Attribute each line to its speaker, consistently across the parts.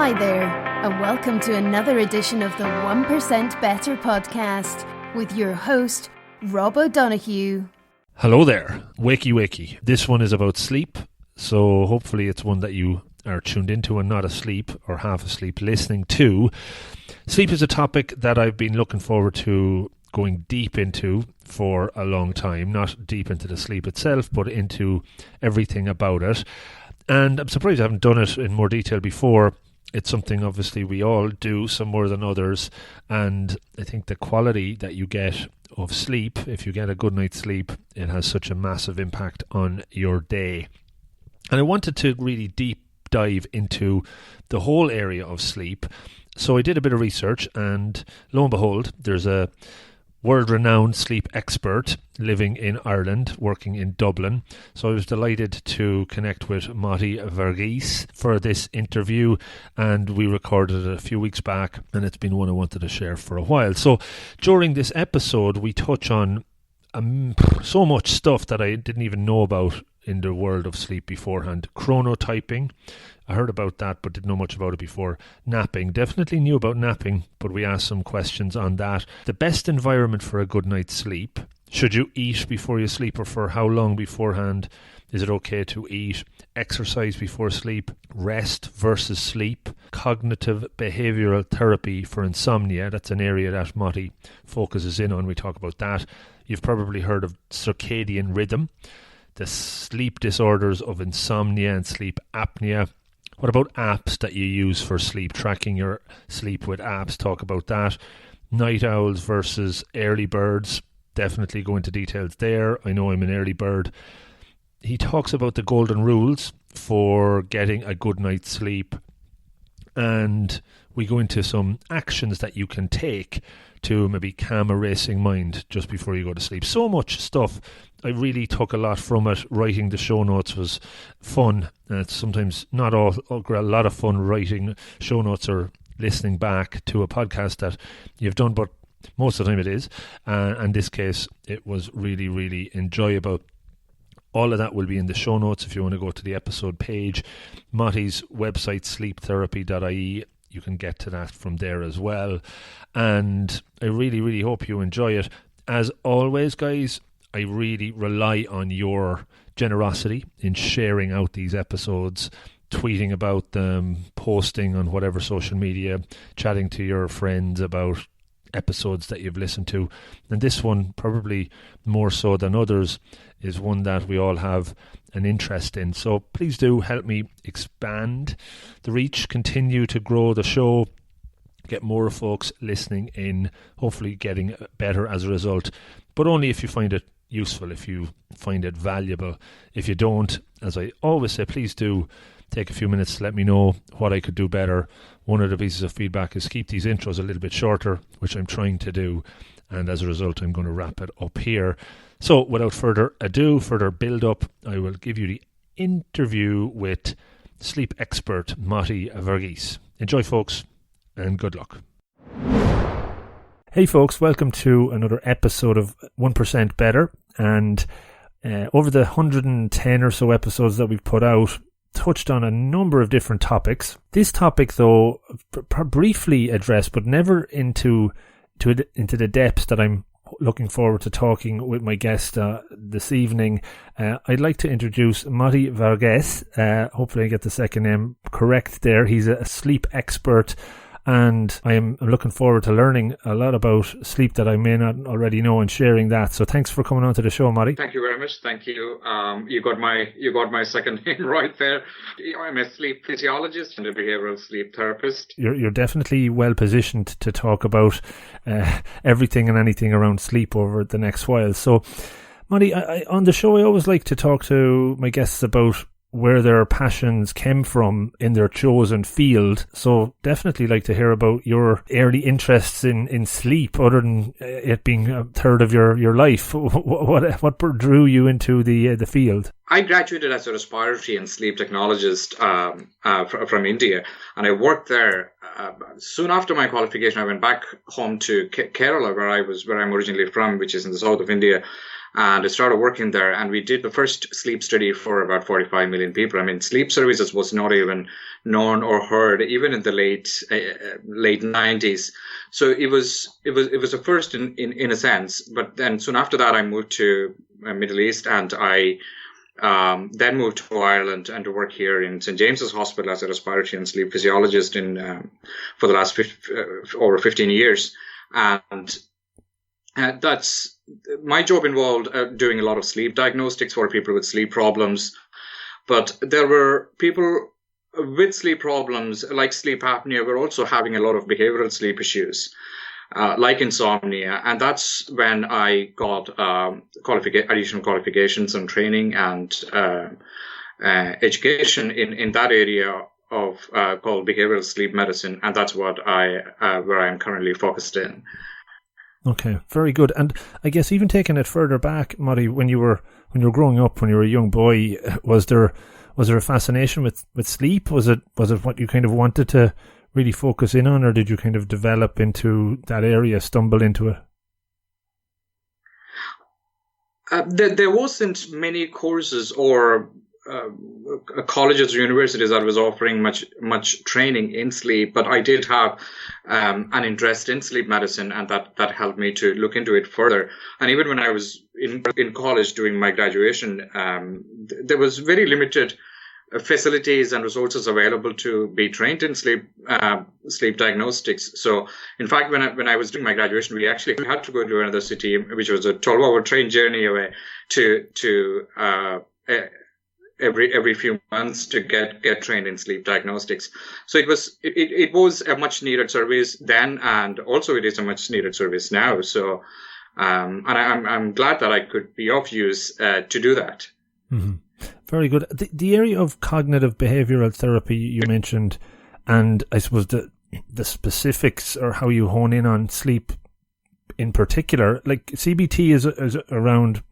Speaker 1: Hi there, and welcome to another edition of the 1% Better podcast with your host, Rob O'Donoghue.
Speaker 2: Hello there, wakey. This one is about sleep, so hopefully it's one that you are tuned into and not asleep or half asleep listening to. Sleep is a topic that I've been looking forward to going deep into for a long time, not deep into the sleep itself, but into everything about it. And I'm surprised I haven't done it in more detail before. It's something obviously we all do, some more than others, and I think the quality that you get of sleep, if you get a good night's sleep, it has such a massive impact on your day. And I wanted to really deep dive into the whole area of sleep, so I did a bit of research, and lo and behold, there's a world-renowned sleep expert living in Ireland, working in Dublin. So I was delighted to connect with Motty Varghese for this interview, and we recorded it a few weeks back, and it's been one I wanted to share for a while. So during this episode, we touch on so much stuff that I didn't even know about in the world of sleep beforehand. Chrono Typing, I heard about that but didn't know much about it before. Napping, definitely knew about napping, but we asked some questions on that. The best environment for a good night's sleep. Should you eat before you sleep, or for how long beforehand? Is it okay to eat? Exercise before sleep? Rest versus sleep? Cognitive behavioural therapy for insomnia. That's an area that Motty focuses in on. We talk about that. You've probably heard of circadian rhythm, the sleep disorders of insomnia and sleep apnea. What about apps that you use for sleep? Tracking your sleep with apps. Talk about that. Night owls versus early birds. Definitely go into details there. I know I'm an early bird. He talks about the golden rules for getting a good night's sleep. And we go into some actions that you can take to maybe calm a racing mind just before you go to sleep. So much stuff. I really took a lot from it. Writing the show notes was fun. It's sometimes not a lot of fun writing show notes or listening back to a podcast that you've done, but most of the time it is. And in this case, it was really, really enjoyable. All of that will be in the show notes if you want to go to the episode page. Motty's website, sleeptherapy.ie. You can get to that from there as well. And I really, really hope you enjoy it. As always, guys, I really rely on your generosity in sharing out these episodes, tweeting about them, posting on whatever social media, chatting to your friends about episodes that you've listened to. And this one, probably more so than others, is one that we all have an interest in. So please do help me expand the reach, continue to grow the show, get more folks listening in, hopefully getting better as a result. But only if you find it useful, if you find it valuable. If you don't, as I always say, please do take a few minutes to let me know what I could do better. One of the pieces of feedback is keep these intros a little bit shorter, which I'm trying to do, and as a result I'm going to wrap it up here. So without further ado, further build up, I will give you the interview with sleep expert Motty Varghese. Enjoy, folks, and good luck. Hey folks, welcome to another episode of 1% Better, and over the 110 or so episodes that we've put out, touched on a number of different topics. This topic, though, briefly addressed, but never into the depths that I'm looking forward to talking with my guest this evening. I'd like to introduce Motty Varghese. Hopefully I get the second name correct there. He's a sleep expert, and I'm looking forward to learning a lot about sleep that I may not already know and sharing that. So thanks for coming on to the show, Motty.
Speaker 3: Thank you very much. Thank you. You got my second name right there. I'm a sleep physiologist and a behavioral sleep therapist.
Speaker 2: You're definitely well positioned to talk about everything and anything around sleep over the next while. So, Motty, on the show I always like to talk to my guests about where their passions came from in their chosen field. So definitely like to hear about your early interests in sleep, other than it being a third of your life. What drew you into the field?
Speaker 3: I graduated as a respiratory and sleep technologist from India, and I worked there. Soon after my qualification, I went back home to Kerala, where I'm originally from, which is in the south of India, and I started working there. And we did the first sleep study for about 45 million people. I mean, sleep services was not even known or heard, even in the late 90s. So it was a first in a sense. But then soon after that, I moved to Middle East, and I then moved to Ireland and to work here in St. James's Hospital as a respiratory and sleep physiologist for the last over 15 years. And that's my job involved doing a lot of sleep diagnostics for people with sleep problems. But there were people with sleep problems, like sleep apnea, were also having a lot of behavioral sleep issues, like insomnia. And that's when I got additional qualifications and training and education in that area of called behavioral sleep medicine. And that's what where I'm currently focused in.
Speaker 2: Okay, very good. And I guess even taking it further back, Motty, when you were growing up, when you were a young boy, was there a fascination with sleep? Was it what you kind of wanted to really focus in on, or did you kind of develop into that area, stumble into it?
Speaker 3: There wasn't many courses or colleges or universities that was offering much training in sleep, but I did have an interest in sleep medicine, and that helped me to look into it further. And even when I was in college doing my graduation, there was very limited facilities and resources available to be trained in sleep diagnostics. So in fact, when I was doing my graduation, we actually had to go to another city, which was a 12-hour train journey away to every few months to get trained in sleep diagnostics. So it was a much needed service then, and also it is a much needed service now. So and I'm glad that I could be of use to do that.
Speaker 2: Mm-hmm. Very good. The area of cognitive behavioral therapy you mentioned, and I suppose the specifics or how you hone in on sleep in particular, like CBT is around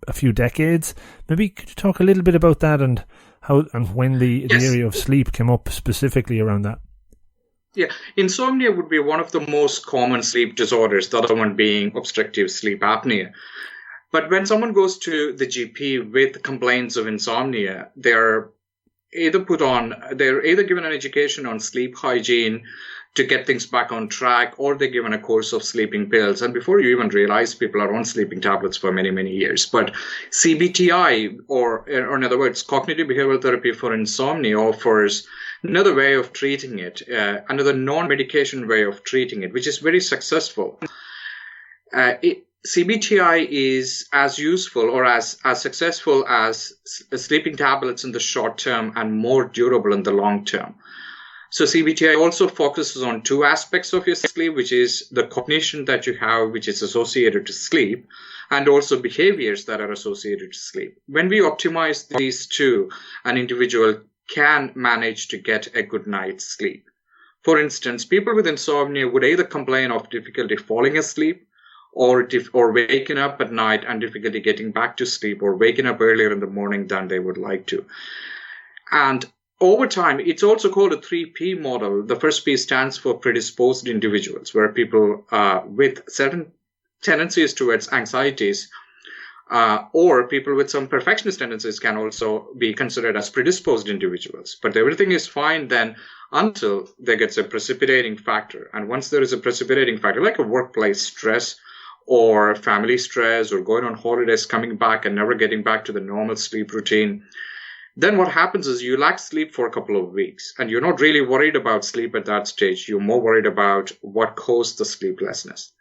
Speaker 2: a few decades. Maybe could you talk a little bit about that and how and when the area of sleep came up specifically around that?
Speaker 3: Yeah, insomnia would be one of the most common sleep disorders, the other one being obstructive sleep apnea. But when someone goes to the GP with complaints of insomnia, they're either given an education on sleep hygiene to get things back on track, or they're given a course of sleeping pills. And before you even realize, people are on sleeping tablets for many, many years. But CBTI, or in other words, cognitive behavioral therapy for insomnia, offers another way of treating it, another non-medication way of treating it, which is very successful. CBTI is as useful or as successful as sleeping tablets in the short term and more durable in the long term. So CBTI also focuses on two aspects of your sleep, which is the cognition that you have, which is associated to sleep, and also behaviors that are associated to sleep. When we optimize these two, an individual can manage to get a good night's sleep. For instance, people with insomnia would either complain of difficulty falling asleep, or waking up at night and difficulty getting back to sleep, or waking up earlier in the morning than they would like to. And over time, it's also called a 3P model. The first P stands for predisposed individuals, where people with certain tendencies towards anxieties or people with some perfectionist tendencies can also be considered as predisposed individuals. But everything is fine then until there gets a precipitating factor. And once there is a precipitating factor, like a workplace stress or family stress or going on holidays, coming back and never getting back to the normal sleep routine, then what happens is you lack sleep for a couple of weeks, and you're not really worried about sleep at that stage. You're more worried about what caused the sleeplessness.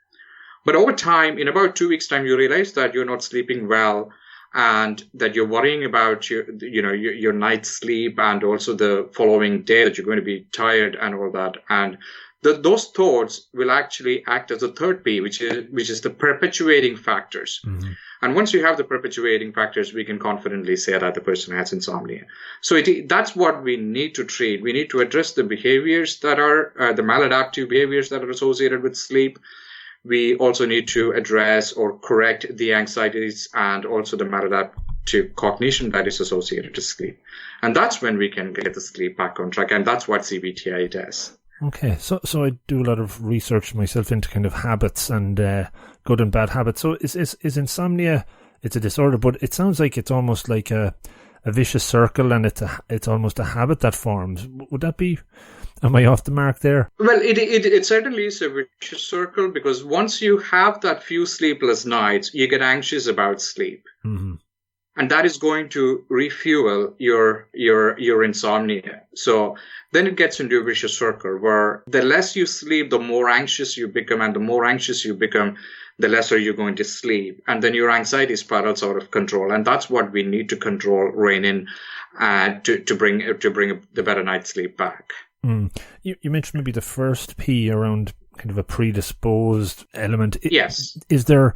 Speaker 3: But over time, in about 2 weeks' time, you realize that you're not sleeping well, and that you're worrying about your night's sleep, and also the following day that you're going to be tired and all that. And those thoughts will actually act as a third P, which is the perpetuating factors. Mm-hmm. And once you have the perpetuating factors, we can confidently say that the person has insomnia. So that's what we need to treat. We need to address the behaviors that are the maladaptive behaviors that are associated with sleep. We also need to address or correct the anxieties and also the to cognition that is associated to sleep. And that's when we can get the sleep back on track. And that's what CBTI does.
Speaker 2: Okay, so I do a lot of research myself into kind of habits and good and bad habits. So is insomnia, it's a disorder, but it sounds like it's almost like a vicious circle, and it's almost a habit that forms. Would that be, am I off the mark there?
Speaker 3: Well, it certainly is a vicious circle, because once you have that few sleepless nights, you get anxious about sleep.
Speaker 2: Mm-hmm.
Speaker 3: And that is going to refuel your insomnia. So then it gets into a vicious circle where the less you sleep, the more anxious you become, and the more anxious you become, the lesser you're going to sleep. And then your anxiety spirals out of control. And that's what we need to control, rein in, to bring the better night's sleep back.
Speaker 2: Mm. You mentioned maybe the first P around kind of a predisposed element.
Speaker 3: Yes.
Speaker 2: Is there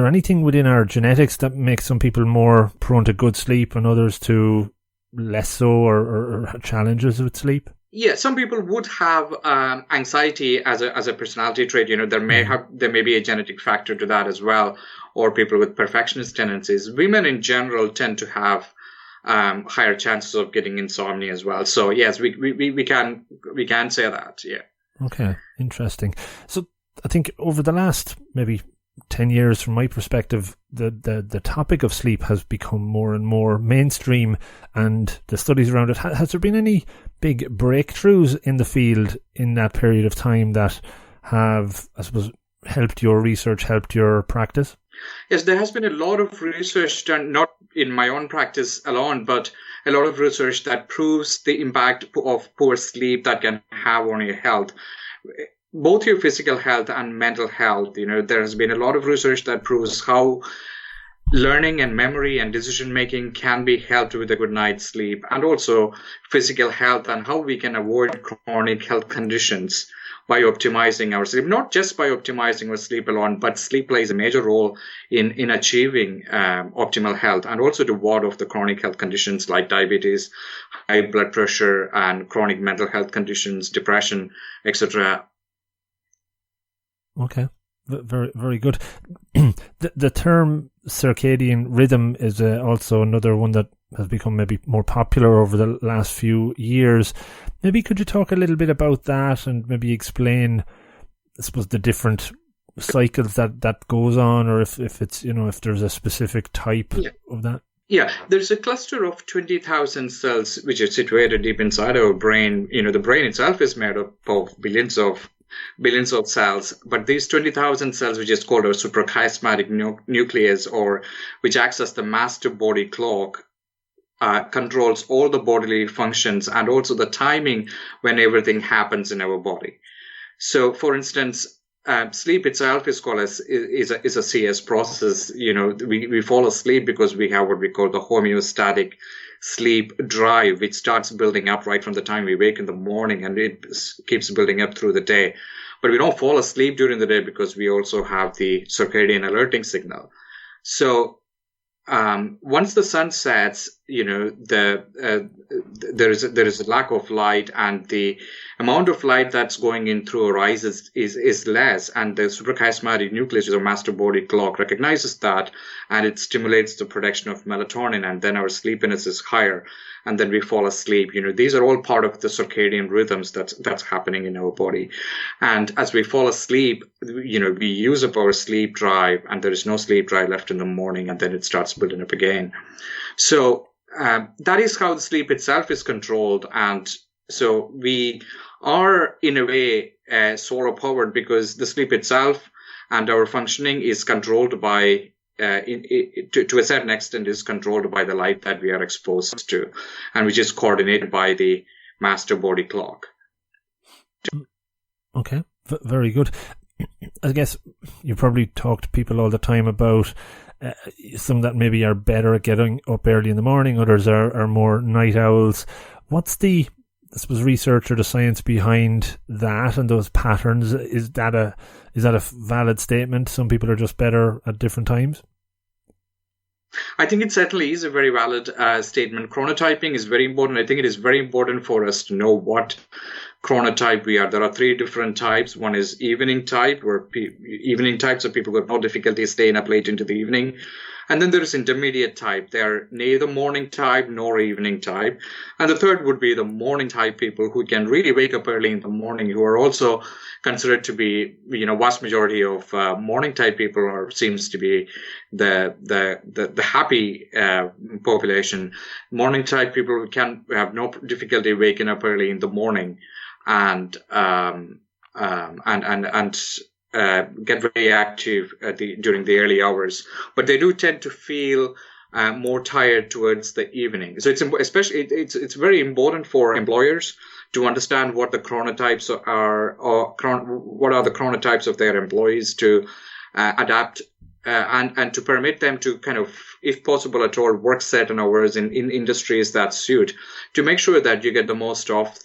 Speaker 2: anything within our genetics that makes some people more prone to good sleep and others to less so, or challenges with sleep?
Speaker 3: Yeah, some people would have anxiety as a personality trait. There may be a genetic factor to that as well, or people with perfectionist tendencies. Women in general tend to have higher chances of getting insomnia as well. So yes, we can say that. Yeah.
Speaker 2: Okay, interesting. So I think over the last maybe 10 years, from my perspective, the topic of sleep has become more and more mainstream, and the studies around it. Has there been any big breakthroughs in the field in that period of time that have, I suppose, helped your research, helped your practice?
Speaker 3: Yes, there has been a lot of research done, not in my own practice alone, but a lot of research that proves the impact of poor sleep that can have on your health. Both your physical health and mental health. There has been a lot of research that proves how learning and memory and decision making can be helped with a good night's sleep, and also physical health and how we can avoid chronic health conditions by optimizing our sleep. Not just by optimizing our sleep alone, but sleep plays a major role in achieving optimal health, and also to ward off the chronic health conditions like diabetes, high blood pressure, and chronic mental health conditions, depression, etc.
Speaker 2: Okay, very, very good. The term circadian rhythm is also another one that has become maybe more popular over the last few years. Maybe could you talk a little bit about that and maybe explain, I suppose, the different cycles that goes on, or if it's, if there's a specific type of that?
Speaker 3: Yeah, there's a cluster of 20,000 cells which are situated deep inside our brain. The brain itself is made up of billions of cells, but these 20,000 cells, which is called a suprachiasmatic nucleus, or which acts as the master body clock, controls all the bodily functions and also the timing when everything happens in our body. So, for instance, sleep itself is called is a CS process. We fall asleep because we have what we call the homeostatic sleep drive, which starts building up right from the time we wake in the morning, and it keeps building up through the day. But we don't fall asleep during the day because we also have the circadian alerting signal. So once the sun sets, there is a lack of light, and the amount of light that's going in through our eyes is less, and the suprachiasmatic nucleus, or master body clock, recognizes that, and it stimulates the production of melatonin, and then our sleepiness is higher, and then we fall asleep. These are all part of the circadian rhythms that's happening in our body. And as we fall asleep, we use up our sleep drive, and there is no sleep drive left in the morning, and then it starts building up again. So that is how the sleep itself is controlled. And so we are, in a way, solar powered, because the sleep itself and our functioning is controlled by, to a certain extent, is controlled by the light that we are exposed to, and which is coordinated by the master body clock.
Speaker 2: Okay, very good. I guess you probably talk to people all the time about some that maybe are better at getting up early in the morning, others are more night owls. What's the, I suppose, research or the science behind that and those patterns? Is that a valid statement? Some people are just better at different times?
Speaker 3: I think it certainly is a very valid statement. Chrono typing is very important. I think it is very important for us to know what chronotype we are. There are 3 different types. One is evening type, where evening types are people who have no difficulty staying up late into the evening. And then there is intermediate type. They're neither morning type nor evening type. And the third would be the morning type people who can really wake up early in the morning, who are also considered to be, vast majority of morning type people seems to be the happy population. Morning type people can have no difficulty waking up early in the morning and get very active during the early hours, but they do tend to feel more tired towards the evening. So it's very important for employers to understand what the chronotypes are, or what are the chronotypes of their employees, to adapt and to permit them to kind of, if possible at all, work certain hours in industries that suit, to make sure that you get the most of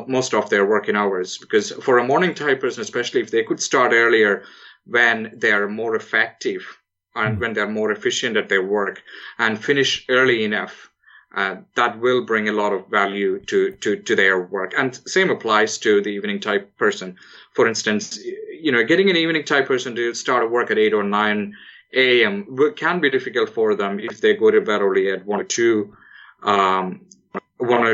Speaker 3: most of their working hours. Because for a morning type person, especially if they could start earlier when they are more effective and when they're more efficient at their work, and finish early enough, that will bring a lot of value to their work. And same applies to the evening type person. For instance, getting an evening type person to start work at 8 or 9 a.m. can be difficult for them if they go to bed only at 1 or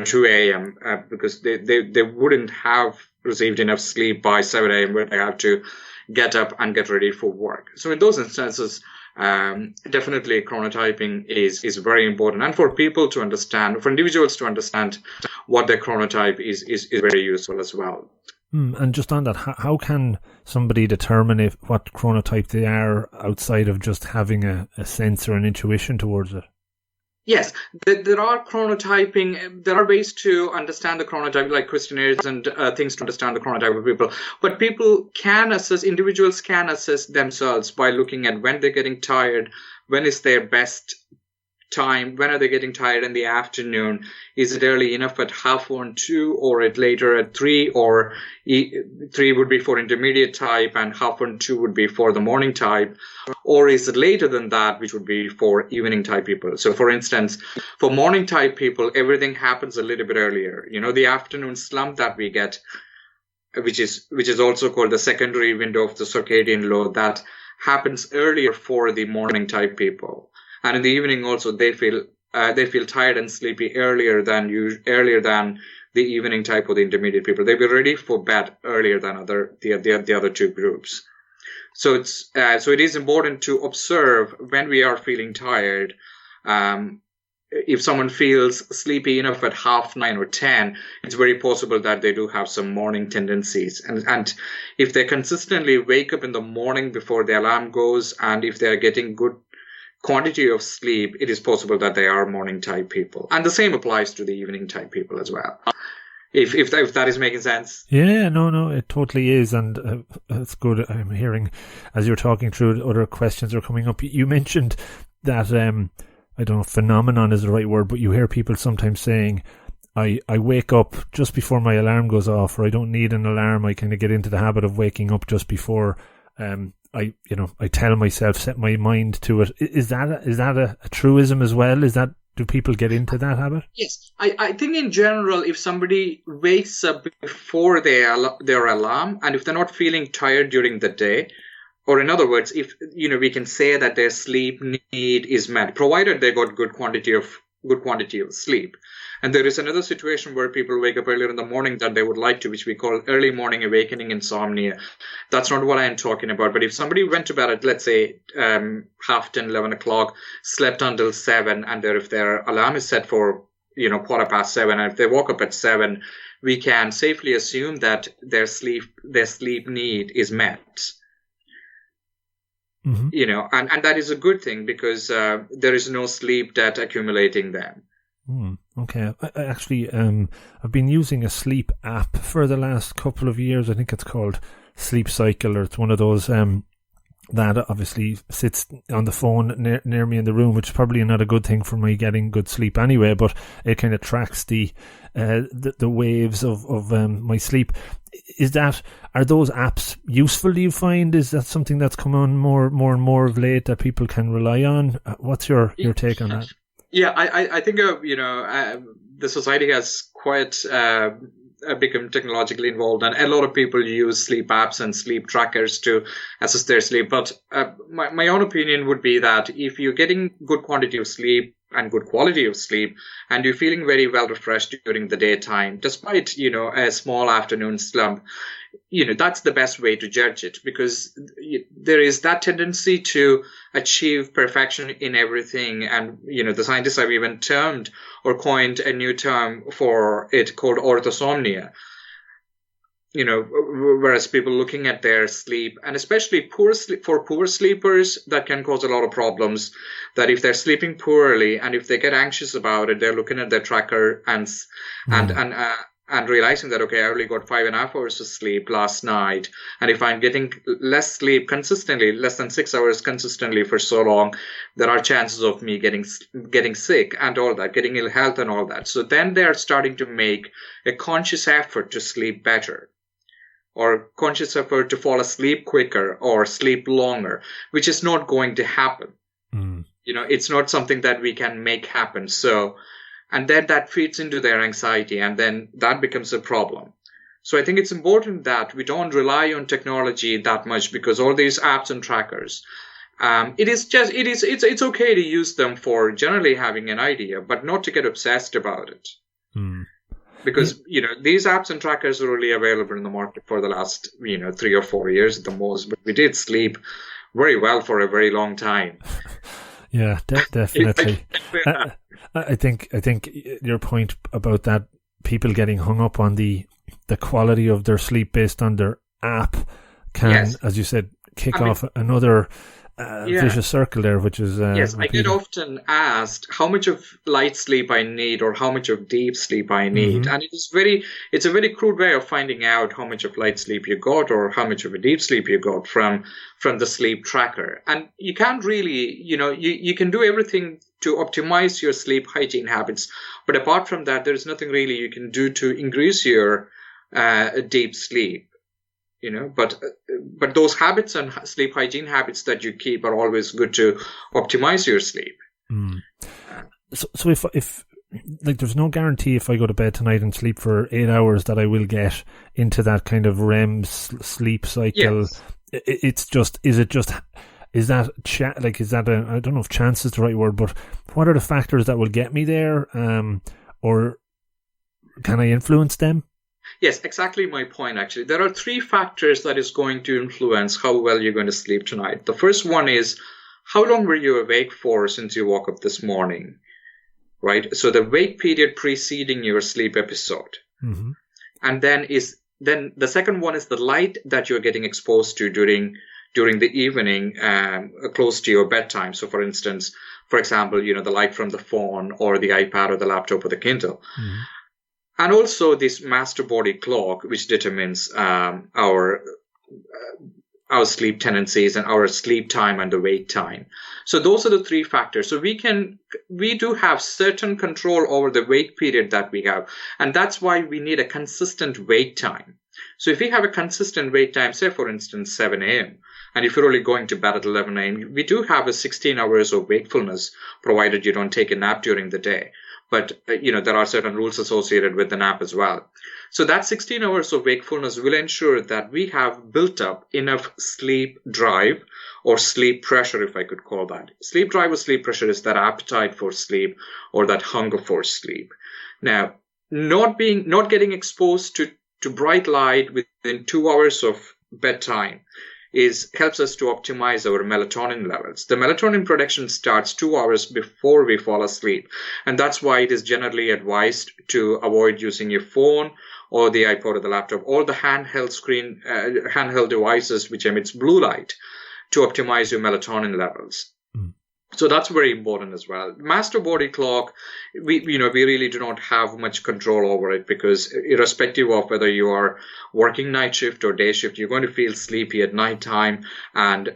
Speaker 3: 2 a.m. Because they wouldn't have received enough sleep by 7 a.m. where they have to get up and get ready for work. So in those instances, definitely chronotyping is very important. And for people to understand, for individuals to understand what their chronotype is very useful as well.
Speaker 2: And just on that, how can somebody determine what chronotype they are outside of just having a sense or an intuition towards it?
Speaker 3: Yes, there are chronotyping. There are ways to understand the chronotype, like questionnaires and things to understand the chronotype of people. But individuals can assess themselves by looking at when they're getting tired, when is their best time, when are they getting tired in the afternoon, is it early enough at 1:30, 2, or at later at 3, or 3 would be for intermediate type and 1:30, 2 would be for the morning type, or is it later than that, which would be for evening type people. So for instance, for morning type people, everything happens a little bit earlier. The afternoon slump that we get, which is also called the secondary window of the circadian law, that happens earlier for the morning type people. And in the evening also, they feel tired and sleepy earlier than the evening type or the intermediate people. They be ready for bed earlier than the other two groups. So it is important to observe when we are feeling tired. If someone feels sleepy enough at 9:30 or 10, it's very possible that they do have some morning tendencies. And if they consistently wake up in the morning before the alarm goes, and if they are getting good quantity of sleep, it is possible that they are morning type people. And the same applies to the evening type people as well. If that is making sense. Yeah,
Speaker 2: no, it totally is. And it's good. I'm hearing, as you're talking through, other questions are coming up. You mentioned that, I don't know if phenomenon is the right word, but you hear people sometimes saying, I wake up just before my alarm goes off, or I don't need an alarm. I kind of get into the habit of waking up just before I tell myself, set my mind to it. Is that a truism as well? Do people get into that habit?
Speaker 3: Yes. I think in general, if somebody wakes up before their alarm, and if they're not feeling tired during the day, or in other words, if, we can say that their sleep need is met, provided they got good quantity of sleep. And there is another situation where people wake up earlier in the morning that they would like to, which we call early morning awakening insomnia. That's not what I am talking about. But if somebody went to bed at, let's say, 10:30, 11 o'clock, slept until 7, and if their alarm is set for, 7:15, and if they woke up at 7, we can safely assume that their sleep need is met.
Speaker 2: Mm-hmm.
Speaker 3: And that is a good thing, because there is no sleep debt accumulating then.
Speaker 2: Okay. I actually, I've been using a sleep app for the last couple of years. I think it's called Sleep Cycle, or it's one of those that obviously sits on the phone near me in the room, which is probably not a good thing for me getting good sleep anyway, but it kind of tracks the waves of my sleep. Are those apps useful, do you find? Is that something that's come on more and more of late that people can rely on? What's your take on that?
Speaker 3: Yeah, I think the society has quite become technologically involved, and a lot of people use sleep apps and sleep trackers to assess their sleep. But my own opinion would be that if you're getting good quantity of sleep and good quality of sleep, and you're feeling very well refreshed during the daytime, despite, a small afternoon slump, that's the best way to judge it, because there is that tendency to achieve perfection in everything. And, the scientists have even termed or coined a new term for it called orthosomnia. Whereas people looking at their sleep, and especially poor sleepers, that can cause a lot of problems. That if they're sleeping poorly and if they get anxious about it, they're looking at their tracker and realizing that, okay, I only got 5.5 hours of sleep last night, and if I'm getting less sleep consistently, less than 6 hours consistently for so long, there are chances of me getting sick and all that, getting ill health and all that. So then they're starting to make a conscious effort to sleep better, or conscious effort to fall asleep quicker or sleep longer, which is not going to happen. It's not something that we can make happen. So, and then that feeds into their anxiety, and then that becomes a problem. So I think it's important that we don't rely on technology that much, because all these apps and trackers, it's okay to use them for generally having an idea, but not to get obsessed about it. Because, these apps and trackers are only available in the market for the last, 3 or 4 years at the most. But we did sleep very well for a very long time.
Speaker 2: Yeah, definitely. I think your point about that, people getting hung up on the quality of their sleep based on their app can, as you said, kick off another vicious circle there, which is
Speaker 3: I get often asked how much of light sleep I need or how much of deep sleep I need, and it's a very crude way of finding out how much of light sleep you got or how much of a deep sleep you got from the sleep tracker. And you can't really, you can do everything to optimize your sleep hygiene habits, but apart from that, there's nothing really you can do to increase your deep sleep. But those habits and sleep hygiene habits that you keep are always good to optimize your sleep.
Speaker 2: So if like, there's no guarantee if I go to bed tonight and sleep for 8 hours that I will get into that kind of REM sleep cycle.
Speaker 3: Yes.
Speaker 2: Is that I don't know if chance is the right word, but what are the factors that will get me there? Or can I influence them?
Speaker 3: Yes, exactly my point, actually. There are 3 factors that is going to influence how well you're going to sleep tonight. The first one is, how long were you awake for since you woke up this morning, right? So the wake period preceding your sleep episode. And then the second one is the light that you're getting exposed to during the evening, close to your bedtime. So for instance, for example, the light from the phone or the iPad or the laptop or the Kindle. And also this master body clock, which determines our sleep tendencies and our sleep time and the wake time. So those are the 3 factors. So we do have certain control over the wake period that we have. And that's why we need a consistent wake time. So if we have a consistent wake time, say for instance 7 a.m., and if you're only going to bed at 11 a.m., we do have a 16 hours of wakefulness, provided you don't take a nap during the day. But, there are certain rules associated with the nap as well. So that 16 hours of wakefulness will ensure that we have built up enough sleep drive or sleep pressure, if I could call that. Sleep drive or sleep pressure is that appetite for sleep or that hunger for sleep. Now, not getting exposed to bright light within 2 hours of bedtime helps us to optimize our melatonin levels. The melatonin production starts 2 hours before we fall asleep. And that's why it is generally advised to avoid using your phone or the iPod or the laptop or the handheld devices which emits blue light to optimize your melatonin levels. So that's very important as well. Master body clock, we really do not have much control over it, because irrespective of whether you are working night shift or day shift, you're going to feel sleepy at nighttime and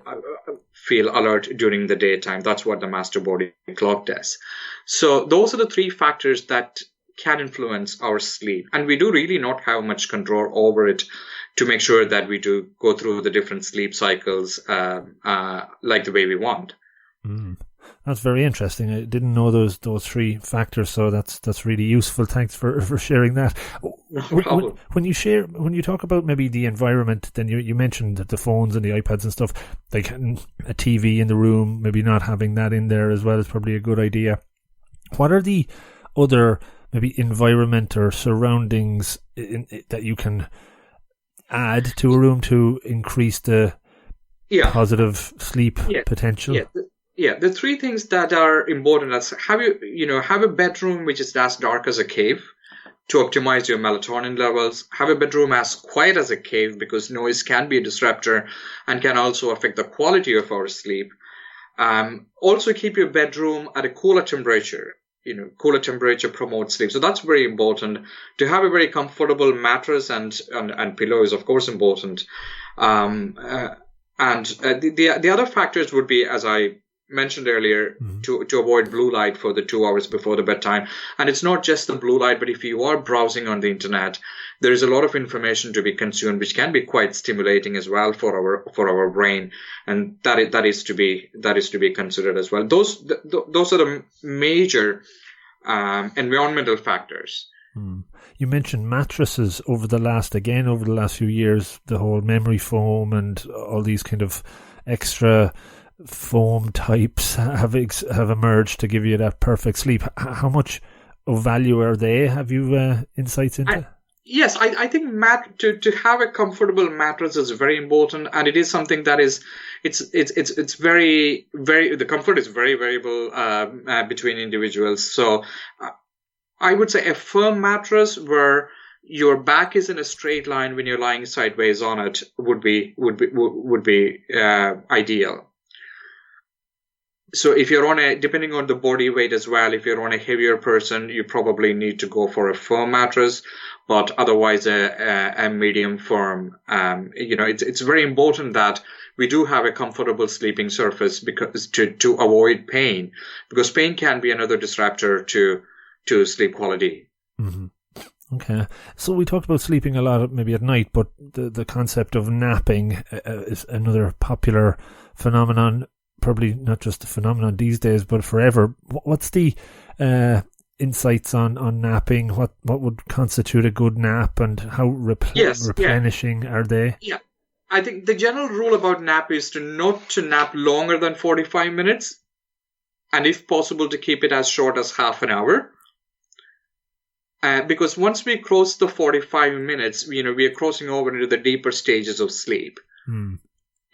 Speaker 3: feel alert during the daytime. That's what the master body clock does. So those are the 3 factors that can influence our sleep. And we do really not have much control over it to make sure that we do go through the different sleep cycles like the way we want.
Speaker 2: That's very interesting. I didn't know those three factors, so that's really useful. Thanks for sharing that.
Speaker 3: No problem.
Speaker 2: When you talk about maybe the environment, then you mentioned the phones and the iPads and stuff, like a TV in the room, maybe not having that in there as well is probably a good idea. What are the other maybe environment or surroundings that you can add to a room to increase the positive sleep potential?
Speaker 3: The three things that are important is have a bedroom which is as dark as a cave to optimize your melatonin levels. Have a bedroom as quiet as a cave because noise can be a disruptor and can also affect the quality of our sleep. Also keep your bedroom at a cooler temperature. Cooler temperature promotes sleep. So that's very important. To have a very comfortable mattress and pillow is of course important. The other factors would be, as I mentioned earlier, to avoid blue light for the 2 hours before the bedtime. And it's not just the blue light, but if you are browsing on the internet, there is a lot of information to be consumed, which can be quite stimulating as well for our brain, and that is to be considered as well. Those are the major environmental factors.
Speaker 2: You mentioned mattresses over the last few years, the whole memory foam and all these kind of extra foam types have emerged to give you that perfect sleep. How much of value are they? Have you insights into?
Speaker 3: Yes, I think to have a comfortable mattress is very important, and it is something that is it's very the comfort is very variable between individuals. So I would say a firm mattress where your back is in a straight line when you're lying sideways on it would be ideal. So if you're depending on the body weight as well, if you're on a heavier person, you probably need to go for a firm mattress, but otherwise a medium firm. It's very important that we do have a comfortable sleeping surface because to avoid pain, because pain can be another disruptor to sleep quality.
Speaker 2: Mm-hmm. Okay. So we talked about sleeping a lot maybe at night, but the concept of napping is another popular phenomenon. Probably not just a phenomenon these days, but forever. What's the insights on napping? What would constitute a good nap, and how replenishing are they?
Speaker 3: Yeah, I think the general rule about nap is not to nap longer than 45 minutes, and if possible to keep it as short as half an hour. Because once we cross the 45 minutes, we are crossing over into the deeper stages of sleep.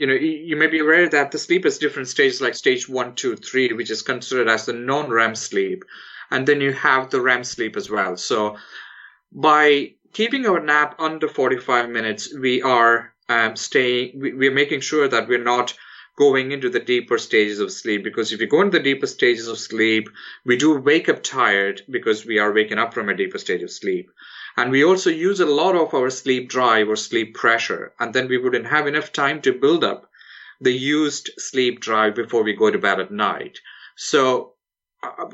Speaker 3: You may be aware that the sleep has different stages, like stage 1, 2, 3, which is considered as the non-REM sleep. And then you have the REM sleep as well. So by keeping our nap under 45 minutes, we are making sure that we're not going into the deeper stages of sleep. Because if you go into the deeper stages of sleep, we do wake up tired because we are waking up from a deeper stage of sleep. And we also use a lot of our sleep drive or sleep pressure. And then we wouldn't have enough time to build up the used sleep drive before we go to bed at night. So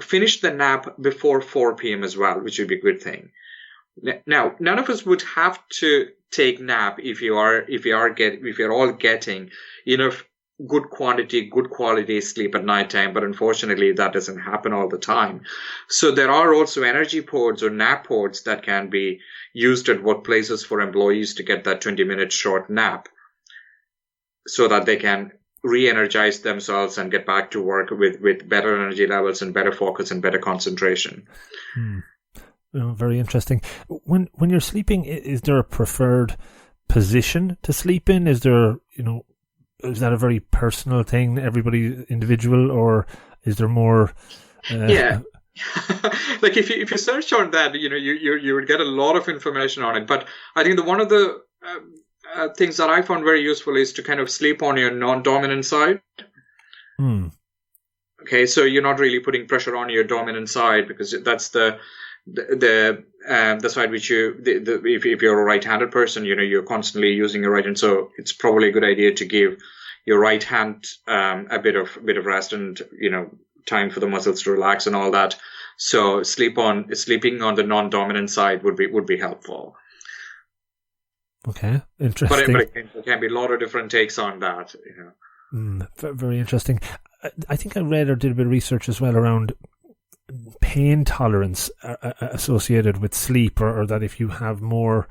Speaker 3: finish the nap before 4 p.m. as well, which would be a good thing. Now, none of us would have to take nap if you're all getting enough good quality sleep at nighttime, but unfortunately that doesn't happen all the time. So there are also energy pods or nap pods that can be used at workplaces for employees to get that 20-minute short nap so that they can re-energize themselves and get back to work with better energy levels and better focus and better concentration.
Speaker 2: Very interesting. When you're sleeping, is there a preferred position to sleep in? Is there, is that a very personal thing, everybody individual, or is there more?
Speaker 3: Yeah, like if you search on that, you would get a lot of information on it. But I think one of the things that I found very useful is to kind of sleep on your non-dominant side. Okay, so you're not really putting pressure on your dominant side because that's the side which if you're a right-handed person, you're constantly using your right hand. So it's probably a good idea to give your right hand a bit of rest and time for the muscles to relax and all that. So sleeping on the non-dominant side would be helpful.
Speaker 2: Okay, interesting.
Speaker 3: But there can be a lot of different takes on that.
Speaker 2: Very interesting. I think I read or did a bit of research as well around pain tolerance associated with sleep, or that if you have more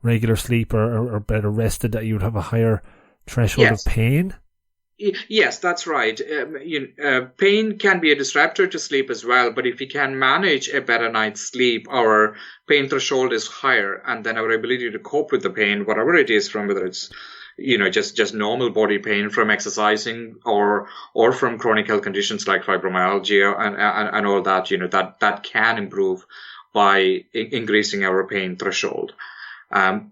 Speaker 2: regular sleep or better rested, that you would have a higher threshold of pain.
Speaker 3: Yes, that's right. Pain can be a disruptor to sleep as well, but if we can manage a better night's sleep, our pain threshold is higher, and then our ability to cope with the pain, whatever it is, from whether it's just normal body pain from exercising or from chronic health conditions like fibromyalgia and all that, that can improve by increasing our pain threshold.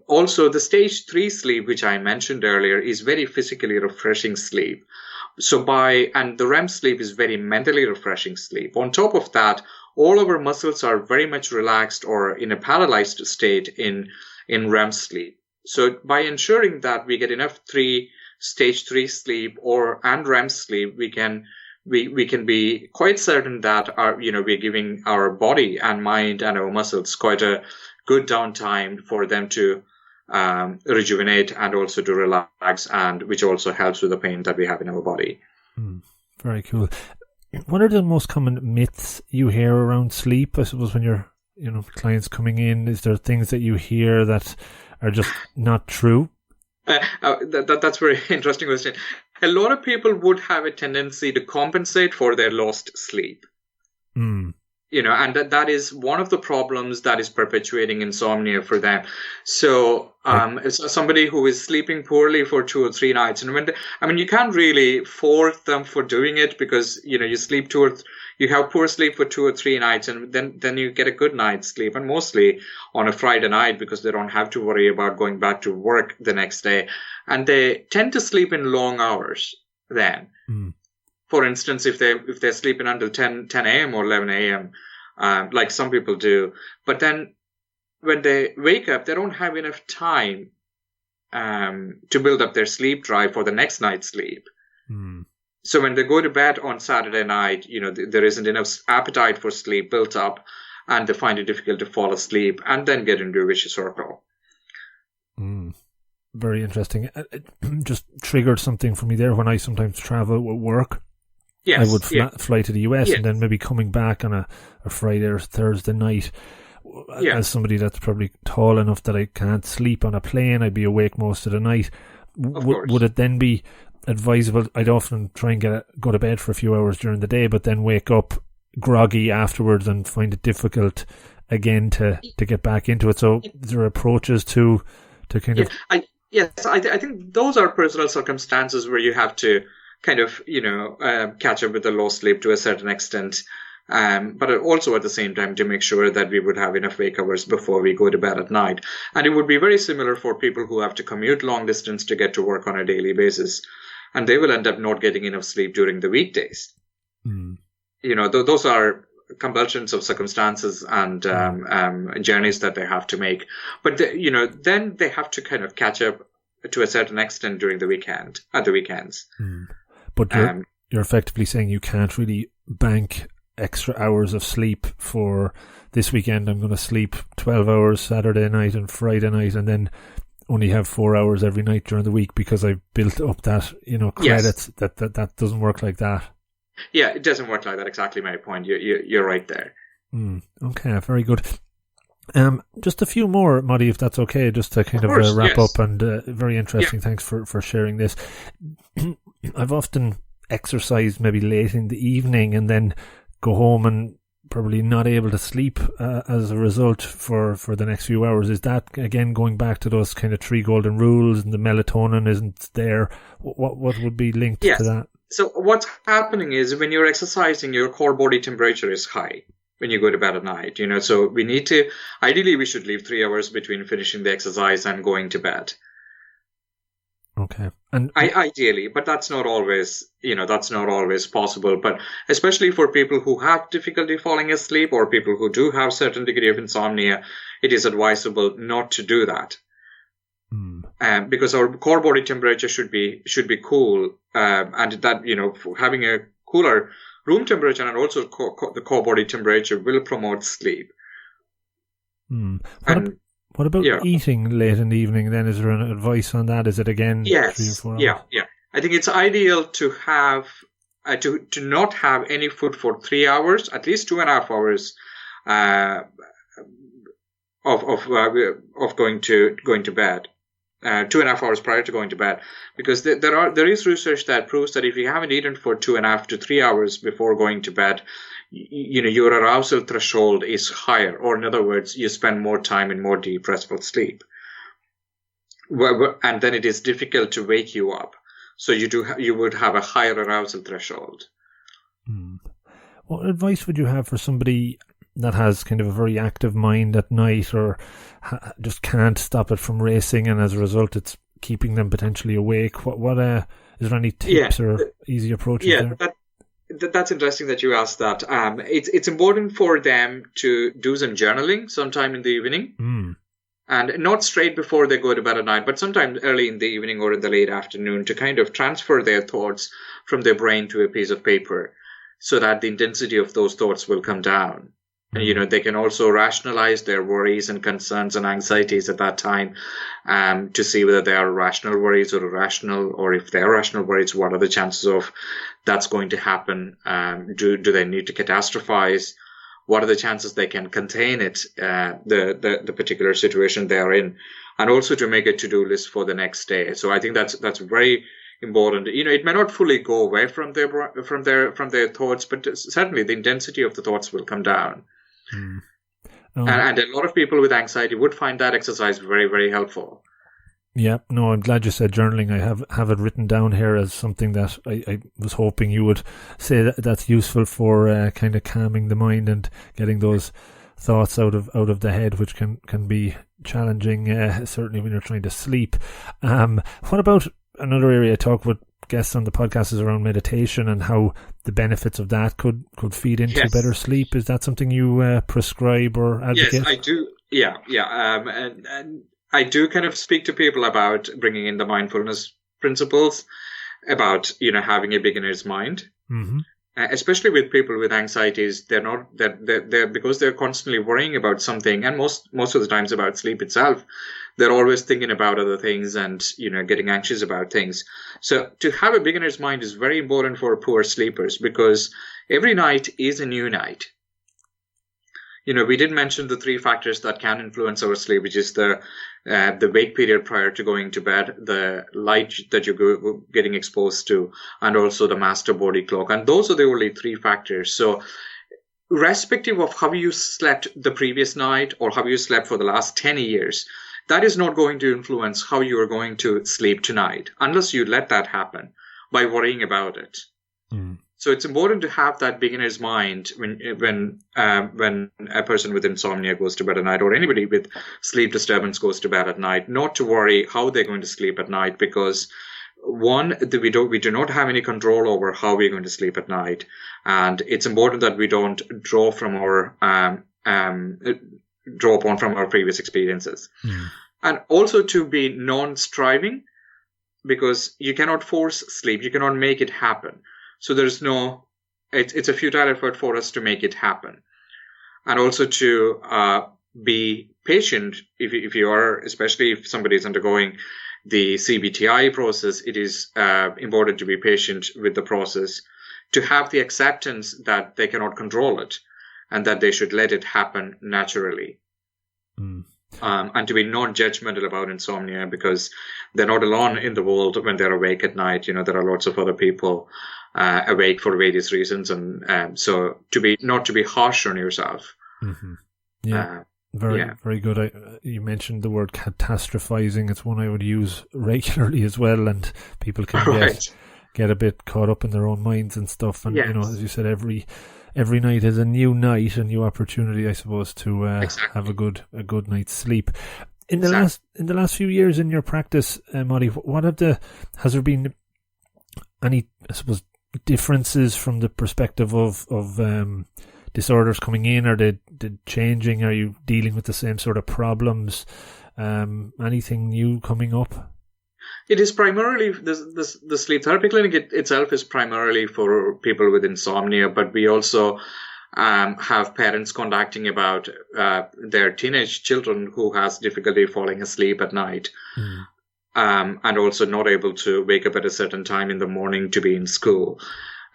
Speaker 3: Also, the stage 3 sleep, which I mentioned earlier, is very physically refreshing sleep. And the REM sleep is very mentally refreshing sleep. On top of that, all our muscles are very much relaxed or in a paralyzed state in REM sleep. So by ensuring that we get enough stage 3 sleep and REM sleep, we can be quite certain that we're giving our body and mind and our muscles quite a good downtime for them to rejuvenate and also to relax, and which also helps with the pain that we have in our body.
Speaker 2: Very cool. What are the most common myths you hear around sleep? I suppose when you're, clients coming in, is there things that you hear that are just not true?
Speaker 3: That's a very interesting question. A lot of people would have a tendency to compensate for their lost sleep. And that is one of the problems that is perpetuating insomnia for them. So, it's somebody who is sleeping poorly for 2 or 3 nights, and you can't really force them for doing it, because you sleep you have poor sleep for 2 or 3 nights, and then you get a good night's sleep, and mostly on a Friday night, because they don't have to worry about going back to work the next day, and they tend to sleep in long hours then. For instance, if they're sleeping until 10 a.m. or 11 a.m., like some people do, but then when they wake up, they don't have enough time to build up their sleep drive for the next night's sleep. So when they go to bed on Saturday night, there isn't enough appetite for sleep built up, and they find it difficult to fall asleep and then get into a vicious circle.
Speaker 2: Very interesting. It just triggered something for me there when I sometimes travel with work.
Speaker 3: Yes,
Speaker 2: I would fly to the US, and then maybe coming back on a Friday or Thursday night. As somebody that's probably tall enough that I can't sleep on a plane, I'd be awake most of the night. Would it then be advisable? I'd often try and go to bed for a few hours during the day, but then wake up groggy afterwards and find it difficult again to get back into it. So is there approaches to kind of...
Speaker 3: I think those are personal circumstances where you have to kind of, catch up with the lost sleep to a certain extent. But also at the same time to make sure that we would have enough wake hours before we go to bed at night. And it would be very similar for people who have to commute long distance to get to work on a daily basis. And they will end up not getting enough sleep during the weekdays. Those are compulsions of circumstances and journeys that they have to make. But, then they have to kind of catch up to a certain extent during the weekends.
Speaker 2: But you're effectively saying you can't really bank extra hours of sleep for this weekend. I'm going to sleep 12 hours Saturday night and Friday night, and then only have 4 hours every night during the week because I've built up that, credits. Yes. That doesn't work like that.
Speaker 3: Yeah, it doesn't work like that. Exactly my point. You're right there.
Speaker 2: Okay, very good. Just a few more, Motty, if that's okay, just to kind of wrap up, and very interesting. Yeah. Thanks for sharing this. I've often exercised maybe late in the evening and then go home and probably not able to sleep as a result for the next few hours. Is that, again, going back to those kind of 3 golden rules, and the melatonin isn't there? What would be linked to that?
Speaker 3: So what's happening is when you're exercising, your core body temperature is high when you go to bed at night, so ideally we should leave 3 hours between finishing the exercise and going to bed.
Speaker 2: Okay. And
Speaker 3: ideally, but that's not always possible. But especially for people who have difficulty falling asleep, or people who do have certain degree of insomnia, it is advisable not to do that. Because our core body temperature should be cool, and that, having a cooler room temperature and also the core body temperature will promote sleep.
Speaker 2: What about eating late in the evening then? Is there an advice on that? Is it again 3 or 4 hours?
Speaker 3: Yeah. I think it's ideal to have to not have any food for 3 hours, at least 2.5 hours of going to bed. 2.5 hours prior to going to bed, because there is research that proves that if you haven't eaten for 2.5 to 3 hours before going to bed, your arousal threshold is higher, or in other words, you spend more time in more deep restful sleep, and then it is difficult to wake you up. So you would have a higher arousal threshold.
Speaker 2: What advice would you have for somebody that has kind of a very active mind at night, or just can't stop it from racing, and as a result it's keeping them potentially awake? What is there any tips or easy approaches there?
Speaker 3: That's interesting that you asked that. It's important for them to do some journaling sometime in the evening, and not straight before they go to bed at night, but sometime early in the evening or in the late afternoon, to kind of transfer their thoughts from their brain to a piece of paper, so that the intensity of those thoughts will come down. And, they can also rationalize their worries and concerns and anxieties at that time, to see whether they are rational worries or irrational, or if they are rational worries, what are the chances of that's going to happen? Do they need to catastrophize? What are the chances they can contain it, the particular situation they are in, and also to make a to-do list for the next day. So I think that's very important. It may not fully go away from their thoughts, but certainly the intensity of the thoughts will come down. And a lot of people with anxiety would find that exercise very, very helpful.
Speaker 2: Yeah, no, I'm glad you said journaling. I have it written down here as something that I was hoping you would say that's useful for kind of calming the mind and getting those thoughts out of the head, which can be challenging, certainly when you're trying to sleep. What about another area I talk with guests on the podcast is around meditation, and how the benefits of that could feed into better sleep. Is that something you prescribe or advocate?
Speaker 3: Yes, I do. Yeah. And I do kind of speak to people about bringing in the mindfulness principles, about having a beginner's mind. Especially with people with anxieties, they're because they're constantly worrying about something, and most of the times about sleep itself. They're always thinking about other things and, getting anxious about things. So to have a beginner's mind is very important for poor sleepers, because every night is a new night. We did mention the 3 factors that can influence our sleep, which is the wake period prior to going to bed, the light that you're getting exposed to, and also the master body clock. And those are the only 3 factors. So irrespective of how you slept the previous night or how you slept for the last 10 years, that is not going to influence how you are going to sleep tonight, unless you let that happen by worrying about it. So it's important to have that beginner's mind when a person with insomnia goes to bed at night, or anybody with sleep disturbance goes to bed at night, not to worry how they're going to sleep at night, because one, we do not have any control over how we're going to sleep at night, and it's important that we don't draw upon from our previous experiences, and also to be non-striving, because you cannot force sleep, you cannot make it happen. So there's it's a futile effort for us to make it happen. And also to be patient if you are, especially if somebody is undergoing the CBTI process, it is important to be patient with the process, to have the acceptance that they cannot control it and that they should let it happen naturally. And to be non-judgmental about insomnia, because they're not alone in the world when they're awake at night. There are lots of other people awake for various reasons, and so not to be harsh on yourself.
Speaker 2: Very good. You mentioned the word catastrophizing. It's one I would use regularly as well, and people can get a bit caught up in their own minds and stuff. And as you said, every night is a new night, a new opportunity, I suppose, to have a good night's sleep. In the last few years in your practice, Motty, has there been any, I suppose, differences from the perspective of disorders coming in? Are they changing? Are you dealing with the same sort of problems? Anything new coming up?
Speaker 3: It is primarily the sleep therapy clinic itself is primarily for people with insomnia, but we also have parents contacting about their teenage children who has difficulty falling asleep at night, and also not able to wake up at a certain time in the morning to be in school.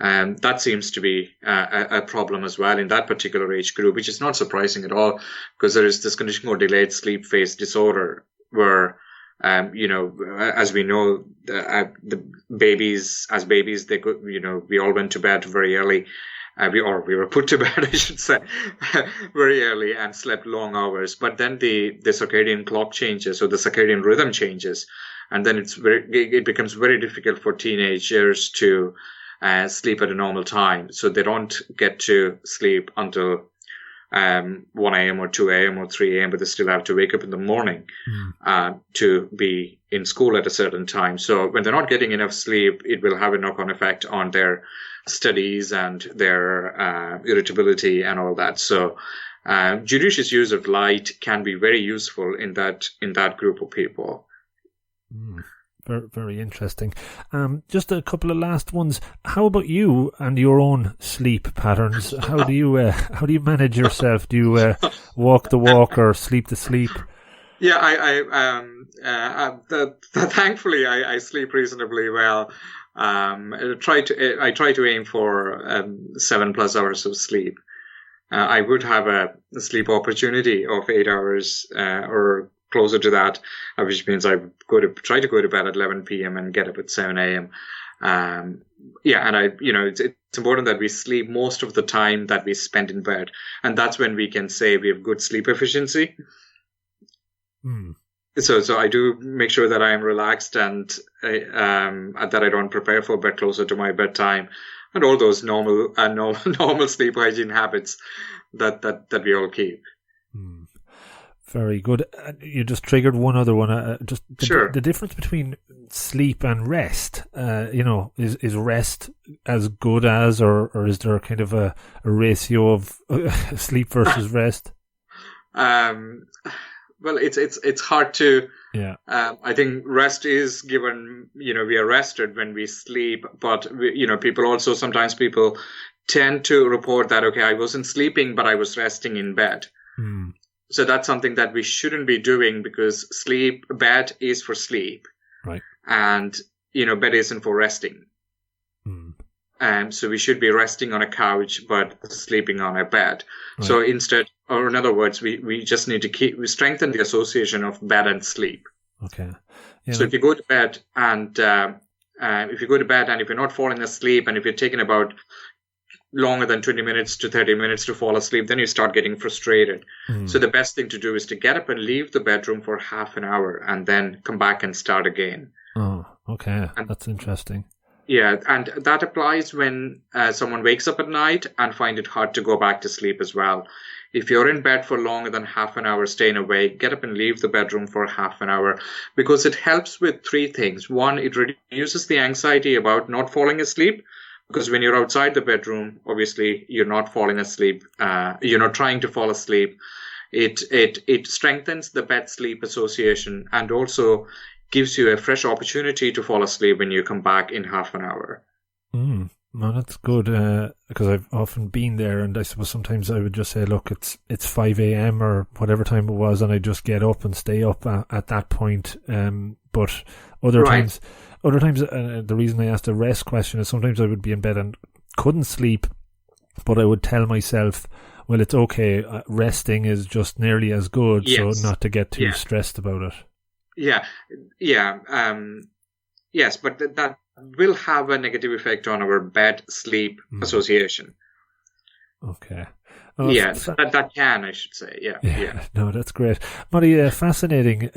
Speaker 3: That seems to be a problem as well in that particular age group, which is not surprising at all, because there is this condition called delayed sleep phase disorder, where, as we know, the babies, they could, we all went to bed very early. We were put to bed, I should say, very early and slept long hours. But then the circadian clock changes, or the circadian rhythm changes, and then it becomes very difficult for teenagers to sleep at a normal time. So they don't get to sleep until 1 a.m. or 2 a.m. or 3 a.m., but they still have to wake up in the morning to be in school at a certain time. So when they're not getting enough sleep, it will have a knock-on effect on their studies and their irritability and all that. So judicious use of light can be very useful in that group of people.
Speaker 2: Very, very interesting. Just a couple of last ones. How about you and your own sleep patterns? How do you manage yourself? Do you walk the walk or sleep the sleep?
Speaker 3: Yeah, thankfully I sleep reasonably well. I try to aim for 7+ hours of sleep. I would have a sleep opportunity of 8 hours or closer to that, which means I try to go to bed at 11 p.m. and get up at 7 a.m. And it's important that we sleep most of the time that we spend in bed, and that's when we can say we have good sleep efficiency. So I do make sure that I am relaxed and that I don't prepare for bed closer to my bedtime, and all those normal sleep hygiene habits that we all keep.
Speaker 2: Very good. You just triggered one other one.
Speaker 3: Sure.
Speaker 2: The difference between sleep and rest. Is rest as good as, or is there kind of a ratio of sleep versus rest?
Speaker 3: Well, it's hard to.
Speaker 2: Yeah.
Speaker 3: I think rest is given. We are rested when we sleep, but sometimes people tend to report that, okay, I wasn't sleeping, but I was resting in bed. So that's something that we shouldn't be doing, because bed is for sleep.
Speaker 2: Right.
Speaker 3: And, bed isn't for resting. So we should be resting on a couch, but sleeping on a bed. Right. So instead, or in other words, we just need to strengthen the association of bed and sleep.
Speaker 2: Okay.
Speaker 3: Yeah, so if you go to bed and if you're not falling asleep, and if you're taking about longer than 20 minutes to 30 minutes to fall asleep, then you start getting frustrated. So the best thing to do is to get up and leave the bedroom for half an hour and then come back and start again.
Speaker 2: Oh, okay. That's interesting.
Speaker 3: Yeah, and that applies when someone wakes up at night and find it hard to go back to sleep as well. If you're in bed for longer than half an hour staying awake, get up and leave the bedroom for half an hour, because it helps with 3 things. 1, it reduces the anxiety about not falling asleep, because when you're outside the bedroom, obviously you're not falling asleep. You're not trying to fall asleep. It strengthens the bed sleep association, and also gives you a fresh opportunity to fall asleep when you come back in half an hour.
Speaker 2: No, that's good, because I've often been there, and I suppose sometimes I would just say, look, it's 5 a.m. or whatever time it was, and I just get up and stay up at that point. But other times, the reason I asked the rest question is sometimes I would be in bed and couldn't sleep, but I would tell myself, well, it's okay, resting is just nearly as good, so not to get too stressed about it.
Speaker 3: Yes, but that will have a negative effect on our bed sleep association.
Speaker 2: Okay.
Speaker 3: That can, I should say. Yeah.
Speaker 2: No, that's great. Motty, fascinating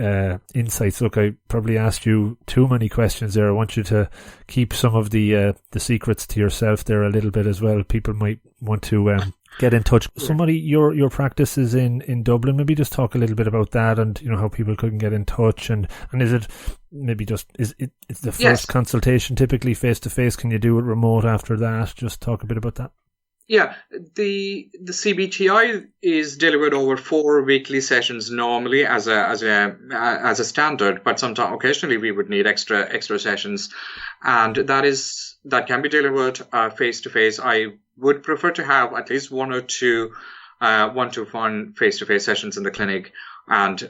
Speaker 2: insights. Look, I probably asked you too many questions there. I want you to keep some of the secrets to yourself there a little bit as well. People might want to get in touch. So, Motty, your practice is in Dublin. Maybe just talk a little bit about that, and how people can get in touch. And is it maybe it's the first consultation typically face to face? Can you do it remote after that? Just talk a bit about that.
Speaker 3: Yeah, the CBTI is delivered over 4 weekly sessions normally as a standard, but sometimes occasionally we would need extra sessions, and that can be delivered face to face. I would prefer to have at least 1 or 2 one-to-one face-to-face sessions in the clinic, and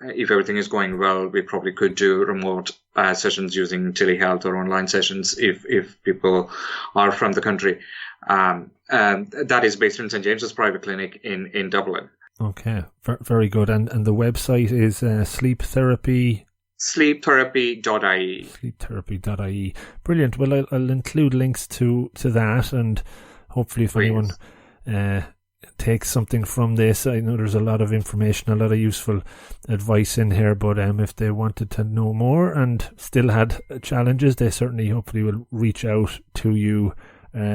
Speaker 3: if everything is going well, we probably could do remote sessions using telehealth or online sessions if people are from the country. That is based in St. James's Private Clinic in Dublin.
Speaker 2: Okay, very good. And the website is sleep therapy.
Speaker 3: Sleeptherapy.ie.
Speaker 2: Sleeptherapy.ie. Brilliant. Well, I'll include links to that, and hopefully if anyone takes something from this, I know there's a lot of information, a lot of useful advice in here, but if they wanted to know more and still had challenges, they certainly hopefully will reach out to you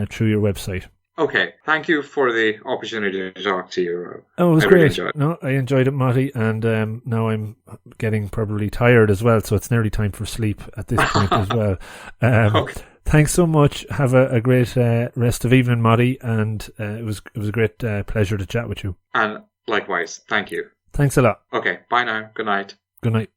Speaker 2: through your website.
Speaker 3: Okay, thank you for the opportunity to talk to you.
Speaker 2: Oh, it was great. I enjoyed it, Motty, and now I'm getting probably tired as well, so it's nearly time for sleep at this point as well. Okay. Thanks so much. Have a great rest of evening, Motty, and it was a great pleasure to chat with you.
Speaker 3: And likewise, thank you.
Speaker 2: Thanks a lot.
Speaker 3: Okay, bye now. Good night.
Speaker 2: Good night.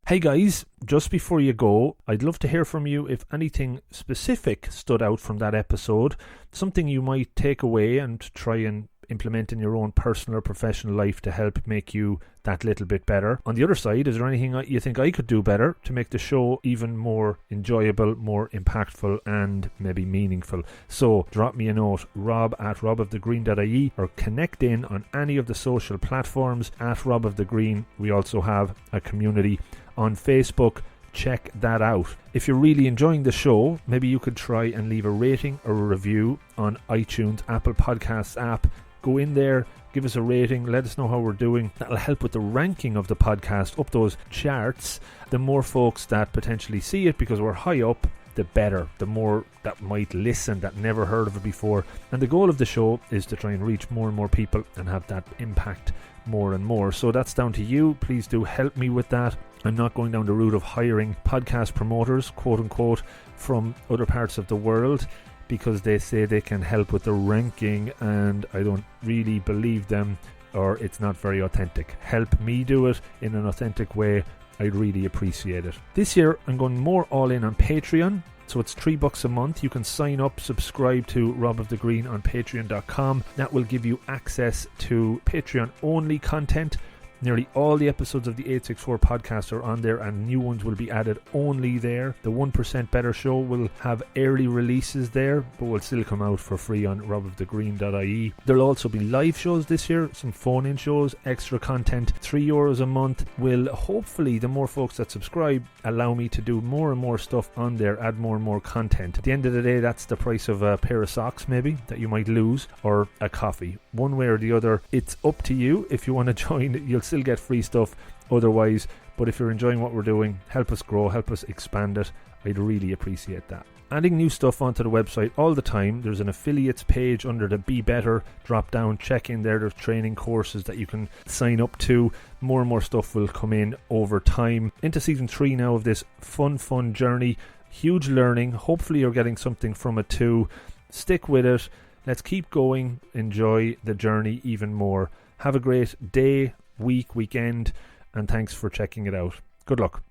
Speaker 2: Hey guys, just before you go, I'd love to hear from you if anything specific stood out from that episode, something you might take away and try and implement in your own personal or professional life to help make you that little bit better. On the other side, is there anything you think I could do better to make the show even more enjoyable, more impactful, and maybe meaningful? So drop me a note, rob@robofthegreen.ie, or connect in on any of the social platforms @robofthegreen. We also have a community on Facebook. Check that out. If you're really enjoying the show, maybe you could try and leave a rating or a review on iTunes, Apple Podcasts app. Go in there, give us a rating, let us know how we're doing. That'll help with the ranking of the podcast up those charts. The more folks that potentially see it, because we're high up, the better. The more that might listen that never heard of it before. And the goal of the show is to try and reach more and more people and have that impact more and more. So that's down to you. Please do help me with that. I'm not going down the route of hiring podcast promoters, quote unquote, from other parts of the world, because they say they can help with the ranking, and I don't really believe them, or it's not very authentic. Help me do it in an authentic way. I'd really appreciate it. This year I'm going more all in on Patreon, so it's $3 a month. You can sign up, subscribe to Rob of the Green on patreon.com. That will give you access to Patreon only content. Nearly all the episodes of the 864 podcast are on there, and new ones will be added only there. The 1% Better Show will have early releases there, but will still come out for free on robofthegreen.ie. There'll also be live shows this year, some phone-in shows, extra content. €3 a month will, hopefully, the more folks that subscribe, allow me to do more and more stuff on there, add more and more content. At the end of the day, that's the price of a pair of socks, maybe, that you might lose, or a coffee. One way or the other, it's up to you. If you want to join, you'll still get free stuff otherwise, but if you're enjoying what we're doing, help us grow, help us expand it. I'd really appreciate that. Adding new stuff onto the website all the time. There's an affiliates page under the Be Better drop down. Check in there. There's training courses that you can sign up to. More and more stuff will come in over time. Into season 3 now of this fun journey. Huge learning. Hopefully you're getting something from it too. Stick with it. Let's keep going. Enjoy the journey even more. Have a great day, week, weekend, and thanks for checking it out. Good luck.